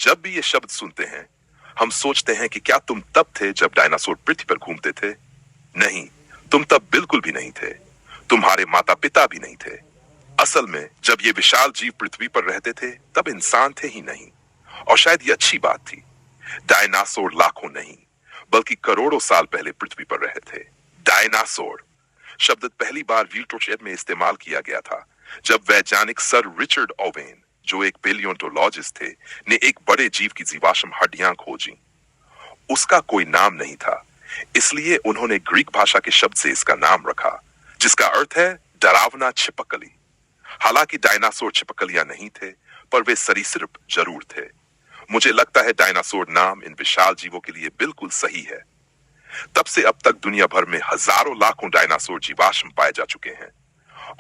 जब भी ये शब्द सुनते हैं, हम सोचते हैं कि क्या तुम तब थे जब डायनासोर पृथ्वी पर घूमते थे? नहीं, तुम तब बिल्कुल भी नहीं थे। तुम्हारे माता पिता भी नहीं थे। असल में जब ये विशाल जीव पृथ्वी पर रहते थे, तब इंसान थे ही नहीं। और शायद ये अच्छी बात थी। डायनासोर लाखों नहीं, बल्कि करोड़ों साल पहले पृथ्वी पर रहे थे। डायनासोर शब्द पहली बार विल्ट्रोचेट में इस्तेमाल किया गया था, जब वैज्ञानिक सर रिचर्ड ओवेन, जो एक पेलियोंटोलॉजिस्ट थे, ने एक बड़े जीव की जीवाश्म हड्डियां खोजी। उसका कोई नाम नहीं था, इसलिए उन्होंने ग्रीक भाषा के शब्द से इसका नाम रखा, जिसका अर्थ है डरावना छिपकली। हालांकि डायनासोर छिपकलियां नहीं थे, पर वे सरीसृप जरूर थे। मुझे लगता है डायनासोर नाम इन विशाल जीवों के लिए बिल्कुल सही है। तब से अब तक दुनिया भर में हजारों लाखों डायनासोर जीवाश्म पाए जा चुके हैं,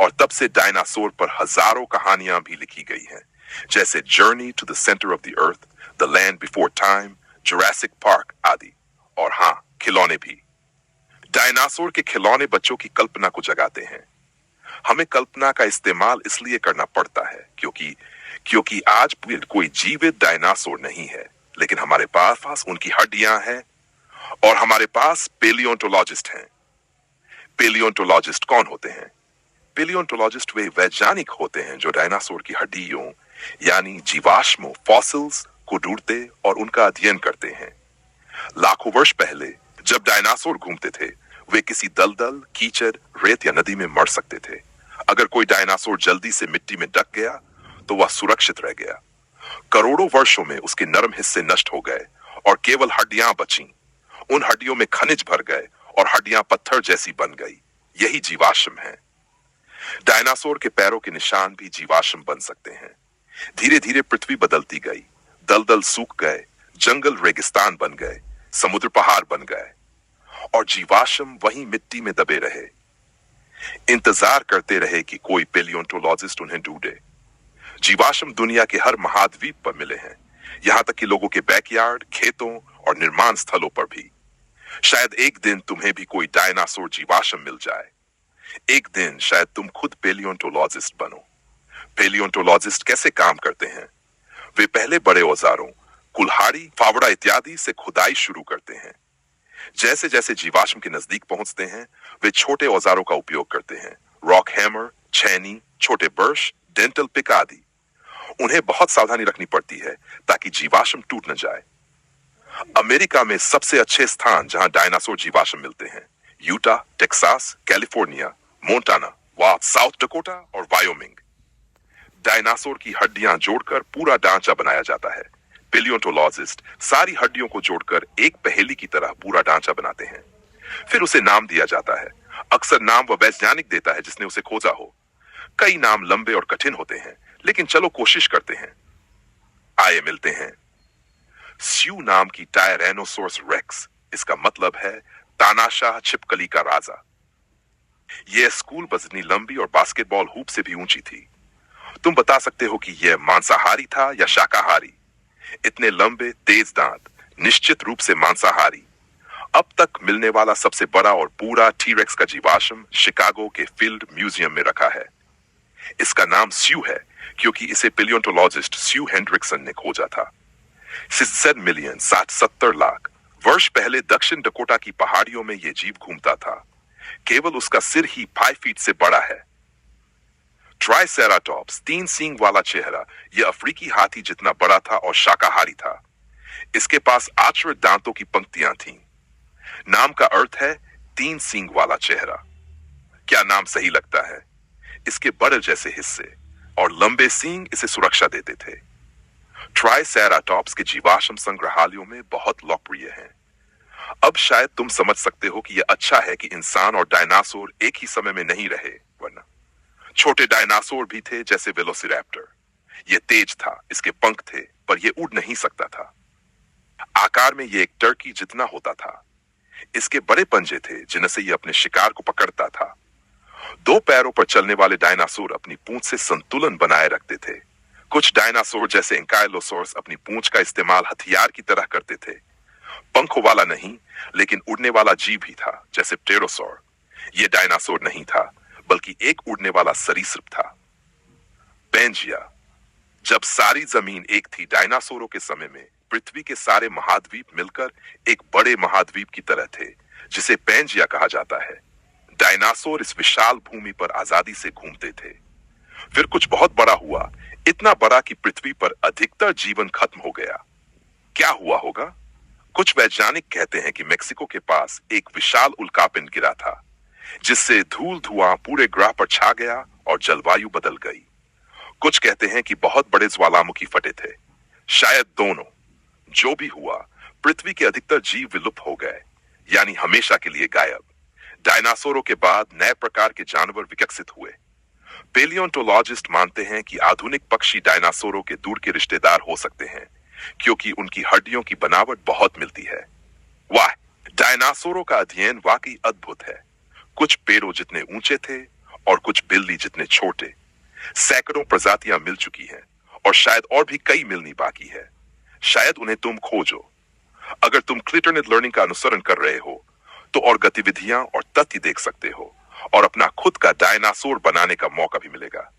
और तब से डायनासोर पर हजारों कहानियां भी लिखी गई हैं, जैसे journey to the centre of the earth, the land before time, Jurassic Park आदि। और हाँ, खिलौने भी। डायनासोर के खिलौने बच्चों की कल्पना को जगाते हैं। हमें कल्पना का इस्तेमाल इसलिए करना पड़ता है क्योंकि आज कोई जीवित डायनासोर नहीं है, लेकिन हमारे पास उनकी हड्डियां हैं, और हमारे पास पेलियोंटोलॉजिस्ट हैं। पेलियोंटोलॉजिस्ट कौन होते हैं? पेलियोंटोलॉजिस्ट वे वैज्ञानिक होते हैं जो डायनासोर की हड्डियों यानी जीवाश्मों फॉसिल्स को ढूंढते और उनका अध्ययन करते हैं। लाखों वर्ष पहले जब डायनासोर घूमते थे, वे किसी दलदल, कीचड़, रेत या नदी में मर सकते थे। अगर कोई डायनासोर जल्दी से मिट्टी में ढक गया, तो वह सुरक्षित रह गया। करोड़ों वर्षों में उसके नरम हिस्से नष्ट हो गए और केवल हड्डियां बचीं। उन हड्डियों में खनिज भर गए और हड्डियां पत्थर जैसी बन गई। यही जीवाश्म है। डायनासोर के पैरों के निशान भी जीवाश्म बन सकते हैं। धीरे धीरे पृथ्वी बदलती गई। दलदल सूख गए, जंगल रेगिस्तान बन गए, समुद्र पहाड़ बन गए, और जीवाश्म वहीं मिट्टी में दबे रहे। इंतजार करते रहे कि कोई पेलियोंटोलॉजिस्ट उन्हें ढूंढे। जीवाश्म दुनिया के हर महाद्वीप पर मिले हैं, यहां तक कि लोगों के बैकयार्ड, खेतों और निर्माण स्थलों पर भी। शायद एक दिन तुम्हें भी कोई डायनासोर जीवाश्म मिल जाए। एक दिन शायद तुम खुद पेलियोंटोलॉजिस्ट बनो। पेलियोंटोलॉजिस्ट कैसे काम करते हैं? वे पहले बड़े औजारों, कुल्हाड़ी, फावड़ा इत्यादि से खुदाई शुरू करते हैं। जैसे जैसे जीवाश्म के नजदीक पहुंचते हैं, वे छोटे औजारों का उपयोग करते हैं। रॉक हैमर, छेनी, छोटे ब्रश, डेंटल पिक आदि। उन्हें बहुत सावधानी रखनी पड़ती है ताकि जीवाश्म टूट न जाए। अमेरिका में सबसे अच्छे स्थान जहां डायनासोर जीवाश्म मिलते हैं Utah, Texas, California, Montana, south Dakota और वायोमिंग। डायनासोर की हड्डियां जोड़कर पूरा ढांचा बनाया जाता है। पेलियोंटोलॉजिस्ट सारी हड्डियों को जोड़कर एक पहेली की तरह पूरा ढांचा बनाते हैं। फिर उसे नाम दिया जाता है। अक्सर नाम वह वैज्ञानिक देता है जिसने उसे खोजा हो। कई नाम लंबे और कठिन होते हैं, लेकिन चलो कोशिश करते हैं। आइए मिलते हैं। स्यू नाम की टायरेनोसोरस रेक्स, इसका मतलब है तानाशाह छिपकली का राजा। यह स्कूल बस इतनी लंबी और बास्केटबॉल हूप से भी ऊंची थी। तुम बता सकते हो कि यह मांसाहारी था या शाकाहारी? इतने लंबे तेज दांत, निश्चित रूप से मांसाहारी। अब तक मिलने वाला सबसे बड़ा और पूरा टीरेक्स का जीवाश्म शिकागो के फील्ड म्यूजियम में रखा है। इसका नाम स्यू है क्योंकि इसे पेलियोंटोलॉजिस्ट स्यू हेंड्रिक्सन ने खोजा था। 6 मिलियन 60-70 लाख वर्ष पहले दक्षिण डकोटा की पहाड़ियों में यह जीव घूमता था। केवल उसका सिर ही 5 फीट से बड़ा है। ट्राइसेराटॉप्स, 3 सींग वाला चेहरा, यह अफ्रीकी हाथी जितना बड़ा था और शाकाहारी था। इसके पास आचर दांतों की पंक्तियां थीं। नाम का अर्थ है 3 सींग वाला चेहरा। क्या नाम सही लगता है? इसके बड़े जैसे हिस्से और लंबे सींग इसे सुरक्षा देते थे। ट्राइसेराटॉप्स के जीवाश्म संग्रहालयों में बहुत लोकप्रिय हैं। अब शायद तुम समझ सकते हो कि यह अच्छा है कि इंसान और डायनासोर एक ही समय में नहीं रहे, वरना छोटे डायनासोर भी थे जैसे वेलोसिरैप्टर। यह तेज था, इसके पंख थे, पर यह उड़ नहीं सकता था। आकार में यह एक टर्की जितना होता था। इसके बड़े पंजे थे जिनसे यह अपने शिकार को पकड़ता था। 2 पैरों पर चलने वाले डायनासोर अपनी पूंछ से संतुलन बनाए रखते थे। कुछ डायनासोर जैसे एंकाइलोसोरस अपनी पूंछ का इस्तेमाल हथियार की तरह करते थे। पंखों वाला नहीं, लेकिन उड़ने वाला जीव भी था, जैसे प्टेरोसोर। यह डायनासोर नहीं था, बल्कि एक उड़ने वाला सरीसृप था। पेंजिया, जब सारी जमीन एक थी डायनासोरों के समय में पृथ्वी के सारे महाद्वीप मिलकर एक बड़े महाद्वीप की तरह थे, जिसे पैंजिया कहा जाता है। डायनासोर इस विशाल भूमि पर आजादी से घूमते थे। फिर कुछ बहुत बड़ा हुआ, इतना बड़ा कि पृथ्वी पर अधिकतर जीवन खत्म हो गया। क्या हुआ होगा? कुछ वैज्ञानिक कहते हैं कि मेक्सिको के पास एक विशाल उल्कापिंड गिरा था, जिससे धूल धुआं पूरे ग्रह पर छा गया और जलवायु बदल गई। कुछ कहते हैं कि बहुत बड़े ज्वालामुखी फटे थे। शायद दोनों। जो भी हुआ, पृथ्वी के अधिकतर जीव विलुप्त हो गए, यानी हमेशा के लिए गायब। डायनासोरों के बाद नए प्रकार के जानवर विकसित हुए। पेलियोंटोलॉजिस्ट मानते हैं कि आधुनिक पक्षी डायनासोरों के दूर के रिश्तेदार हो सकते हैं, क्योंकि उनकी हड्डियों की बनावट बहुत मिलती है। वाह, डायनासोरों का अध्ययन वाकई अद्भुत है। कुछ पेड़ों जितने ऊंचे थे और कुछ बिल्ली जितने छोटे। सैकड़ों प्रजातियां मिल चुकी हैं और शायद और भी कई मिलनी बाकी है। शायद उन्हें तुम खोजो। अगर तुम क्लिटरनेट लर्निंग का अनुसरण कर रहे हो तो और गतिविधियां और तथ्य देख सकते हो और अपना खुद का डायनासोर बनाने का मौका भी मिलेगा।